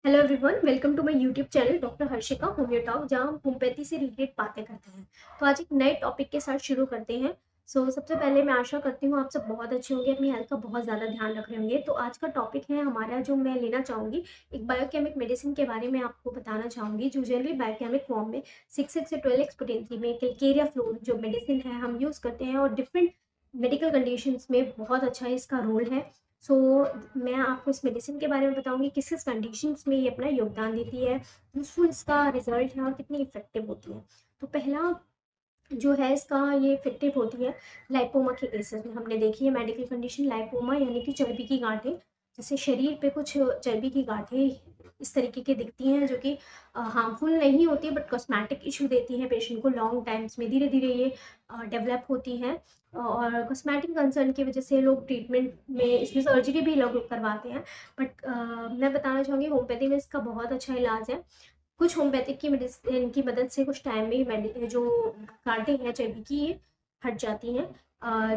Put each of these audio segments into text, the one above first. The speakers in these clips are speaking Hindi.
Hello everyone, welcome to my YouTube channel doctor Harshika homeo talk, जहां हम होम्योपैथी से रिलेटेड बातें करते हैं। तो आज एक नए टॉपिक के साथ शुरू करते हैं। सबसे पहले मैं आशा करती हूँ आप सब बहुत अच्छे होंगे, अपनी हेल्थ का बहुत ज़्यादा ध्यान रख रहे होंगे। तो आज का टॉपिक है हमारा, जो मैं लेना चाहूँगी, एक बायोकेमिक मेडिसिन के बारे में आपको बताना चाहूँगी, जो जनरली बायोकेमिक फॉर्म में 6 से 12x पोटेंसी में कैलकेरिया फ्लोर जो मेडिसिन है हम यूज़ करते हैं, और डिफरेंट मेडिकल कंडीशंस में बहुत अच्छा इसका रोल है। सो मैं आपको इस मेडिसिन के बारे में बताऊंगी किस किस कंडीशंस में ये अपना योगदान देती है, यूजफुल इसका रिजल्ट है और कितनी इफेक्टिव होती है। तो पहला जो है इसका, ये इफेक्टिव होती है लाइपोमा के केसेस में। हमने देखी है मेडिकल कंडीशन लाइपोमा, यानी कि चर्बी की गांठें, जैसे शरीर पे कुछ चर्बी की गांठें इस तरीके की दिखती हैं, जो कि हार्मफुल नहीं होती बट कॉस्मेटिक इशू देती हैं पेशेंट को लॉन्ग टाइम्स में। धीरे धीरे ये डेवलप होती हैं, और कॉस्मेटिक कंसर्न की वजह से लोग ट्रीटमेंट में इसमें सर्जरी भी लोग करवाते हैं। बट मैं बताना चाहूँगी होम्योपैथी में इसका बहुत अच्छा इलाज है। कुछ होम्योपैथिक की मेडिसिन की मदद से कुछ टाइम में ही जो गांठें हैं चर्बी की, ये हट जाती हैं।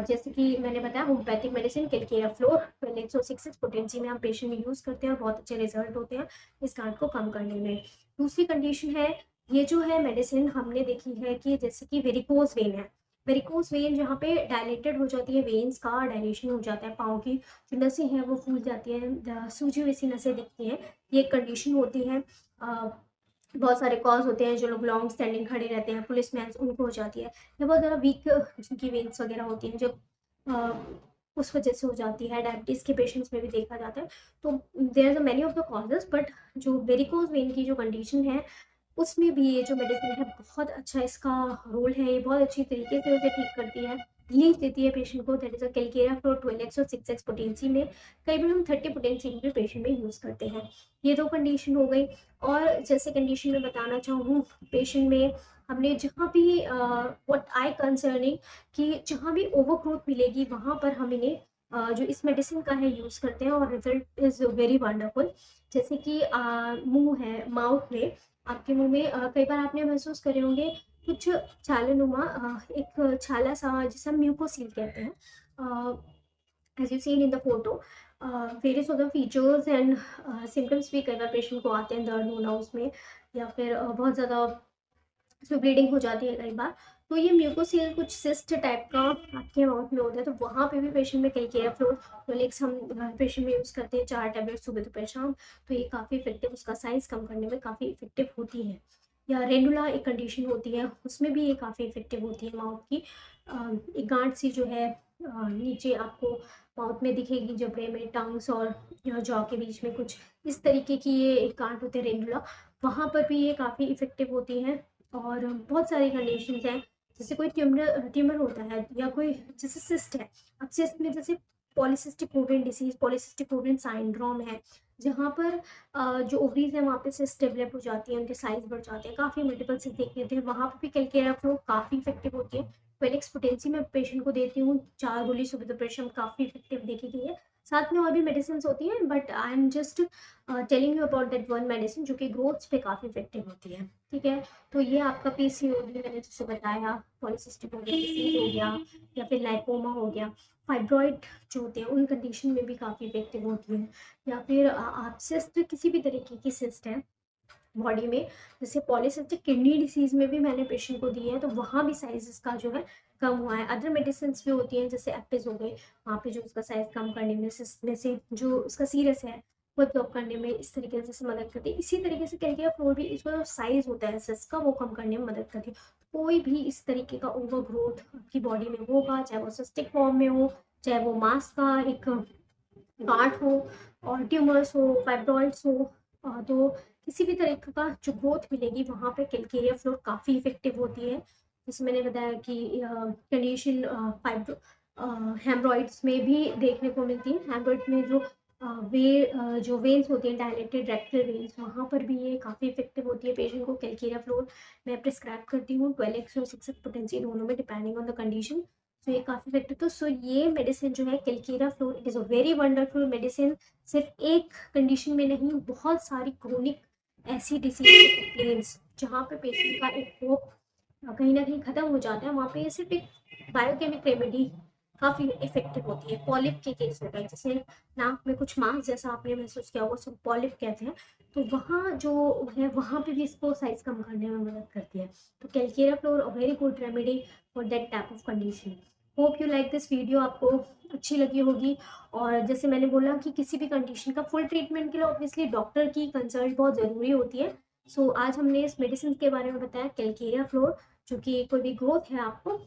जैसे कि मैंने बताया, homeopathic medicine Calcarea floor 12x6 potency में हम पेशेंट में यूज़ करते हैं और बहुत अच्छे रिजल्ट होते हैं इस गांठ को कम करने में। दूसरी कंडीशन है, ये जो है मेडिसिन हमने देखी है कि जैसे कि वेरिकोज वेन है। वेरिकोज वेन जहाँ पे डायलेटेड हो जाती है, वेन्स का डायलेशन हो जाता है, पाँव की जो नसें हैं वो फूल जाती हैं, सूजी हुई सी नसें दिखती हैं, ये एक कंडीशन होती है। बहुत सारे कॉज होते हैं, जो लोग लॉन्ग स्टैंडिंग खड़े रहते हैं, पुलिस मैन, उनको हो जाती है। या बहुत ज़्यादा वीक जिनकी वेन्स वगैरह होती हैं, जो अ, उस वजह से हो जाती है। डायबिटीज़ के पेशेंट्स में भी देखा जाता है। तो there are many of the causes, but जो वेरिकोज वेन की जो कंडीशन है, उसमें भी ये जो मेडिसिन है बहुत अच्छा इसका रोल है। ये बहुत अच्छी तरीके से उसे ठीक करती है, रिलीफ देती है पेशेंट को। That is a Calcarea floor 12x और 6x पोटेंसी में। कई बार हम 30 पोटेंसी में भी पेशेंट में यूज़ करते हैं। ये दो कंडीशन हो गई। और जैसे कंडीशन में बताना चाहूँ, पेशेंट में हमने जहाँ भी व्हाट आई कंसर्निंग, कि जहाँ भी ओवरग्रोथ मिलेगी वहाँ पर हम इन्हें जो इस मेडिसिन का है यूज़ करते हैं, और रिजल्ट इज़ वेरी वंडरफुल। जैसे कि मुंह है, माउथ में, आपके मुंह में कई बार आपने महसूस करे होंगे कुछ छालानुमा, एक छाला सा, जिसे हम म्यूकोसील कहते हैं। As you seen in the photo, various of the features and symptoms भी कई बार पेशेंट को आते हैं, दर्द होना उसमें, या फिर बहुत ज़्यादा उसमें ब्लीडिंग हो जाती है कई बार। तो ये म्यूकोसील कुछ सिस्ट टाइप का आपके माउथ में होता है, तो वहाँ पे भी पेशेंट में कैलकेरिया फ्लोर रोलेक्स हम पेशेंट में यूज़ करते हैं, 4 टैबलेट सुबह दोपहर शाम। तो ये काफ़ी इफेक्टिव, उसका साइज कम करने में काफ़ी इफेक्टिव होती है। या रेंडुला एक कंडीशन होती है, उसमें भी ये काफ़ी इफेक्टिव होती है। माउथ की एक गांठ सी जो है नीचे आपको माउथ में दिखेगी, जबड़े में, टंग्स और जॉ के बीच में कुछ इस तरीके की ये एक गांठ होती है, रेंडुला। वहाँ पर भी ये काफ़ी इफेक्टिव होती है। और बहुत सारी कंडीशंस हैं, जैसे कोई ट्यूमर ट्यूमर होता है, या कोई जैसे सिस्ट है। अब सिस्ट में जैसे polycystic ovarian disease, polycystic ovarian syndrome है, जहाँ पर जो ओवरीज है वहाँ पे सिस्ट डेवलप हो जाती है, उनके साइज बढ़ जाते हैं, काफ़ी मल्टीपल सिस्ट देखने होते हैं, वहाँ पर भी कैलकेरिया फ्लो काफ़ी इफेक्टिव होती है। फेलिक्स पोटेंसी में पेशेंट को देती हूँ, 4 गोली सुबह दोपहर शाम, काफ़ी इफेक्टिव देखी गई है। साथ में और भी मेडिसिन होती हैं, but I am just telling you about that one medicine जो कि ग्रोथ्स पे काफ़ी इफेक्टिव होती है। ठीक है। तो ये आपका पीसीओडी मैंने जैसे बताया, पॉलीसिस्टिक ओवेरियन डिसीज हो गया, या फिर लाइपोमा हो गया। फाइब्रॉइड जो होते हैं उन कंडीशन में भी काफ़ी इफेक्टिव होती है। या फिर आप सिस्ट, किसी भी तरीके की सिस्ट है बॉडी में, जैसे पॉलीसिस्टिक किडनी डिसीज में भी मैंने पेशेंट को दी है, तो वहाँ भी साइज इसका जो है कम हुआ है। अदर मेडिसिन भी होती हैं, जैसे एपिस हो गए, वहाँ पे जो उसका साइज कम करने में, सिस्ट में से जो उसका सीरस है वो एब्जॉर्ब करने में इस तरीके से मदद करती है। इसी तरीके से कैलकेरिया फ्लोर भी, इसका जो साइज होता है सिस्ट का, वो कम करने में मदद करती है। कोई भी इस तरीके का ओवर ग्रोथ आपकी बॉडी में होगा, चाहे वो सिस्टिक फॉर्म में हो, चाहे वो मांस का एक गांठ हो, और ट्यूमर्स हो, फाइब्रॉइड्स हो, तो किसी भी तरह का जो ग्रोथ मिलेगी वहाँ पे कैलकेरिया फ्लोर काफ़ी इफेक्टिव होती है। जैसे मैंने बताया कि कंडीशन फाइब्रो हेमरॉइड्स में भी देखने को मिलती है। हेमरॉइड में जो जो वेन्स होती हैं, डायलेटेड रेक्टल वेन्स, वहाँ पर भी ये काफ़ी इफेक्टिव होती है। पेशेंट को कैलकेरिया फ्लोर मैं प्रिस्क्राइब करती हूँ, 12x और 6x पोटेंसी दोनों में, डिपेंडिंग ऑन द कंडीशन। सो ये काफ़ी इफेक्टिव। तो ये मेडिसिन जो है Calcarea floor, it is a very wonderful medicine. सिर्फ एक कंडीशन में नहीं, बहुत सारी क्रोनिक ऐसी डिसीज पेन्स जहाँ पे पेशेंट का एक होप कहीं ना कहीं ख़त्म हो जाता है, वहाँ पे ये सिर्फ एक बायोकेमिक रेमेडी काफ़ी इफ़ेक्टिव होती है। पॉलिप के केस हो गए, जैसे नाक में कुछ मांस जैसा आपने महसूस किया होगा, उसको पॉलिप कहते हैं। तो वहाँ जो है, वहाँ पे भी इसको साइज़ कम करने में मदद करती है। तो Calcarea floor a very good remedy for that type of condition. Hope you like this video, आपको अच्छी लगी होगी। और जैसे मैंने बोला कि किसी भी कंडीशन का फुल ट्रीटमेंट के लिए ऑब्वियसली डॉक्टर की कंसल्ट बहुत ज़रूरी होती है। सो आज हमने इस मेडिसिन के बारे में बताया, कैलकेरिया फ्लोर, जो कि कोई भी ग्रोथ है आपको,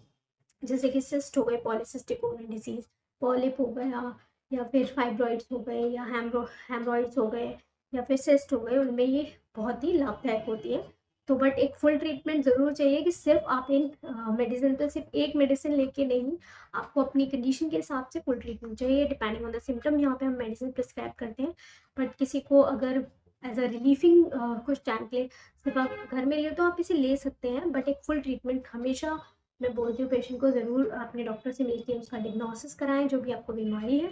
जैसे कि सिस्ट हो गए, पॉलीसिस्टिक ओवरी डिजीज, पॉलिप हो गया, या फिर फाइब्रॉइड्स हो गए, या हेमरॉइड्स हो गए, या फिर सिस्ट हो गए, उनमें ये बहुत ही लाभदायक होती है। तो बट एक फुल ट्रीटमेंट ज़रूर चाहिए, कि सिर्फ आप इन मेडिसिन पे सिर्फ एक मेडिसिन लेके नहीं, आपको अपनी कंडीशन के हिसाब से फुल ट्रीटमेंट चाहिए डिपेंडिंग ऑन द सिम्टम। यहाँ पे हम मेडिसिन प्रिस्क्राइब करते हैं, बट किसी को अगर एज अ रिलीफिंग कुछ टाइम के लिए सिर्फ आप घर में लिए तो आप इसे ले सकते हैं, बट एक फुल ट्रीटमेंट हमेशा मैं बोलती हूँ पेशेंट को ज़रूर अपने डॉक्टर से मिलके उसका डिग्नोसिस कराएं, जो भी आपको बीमारी है।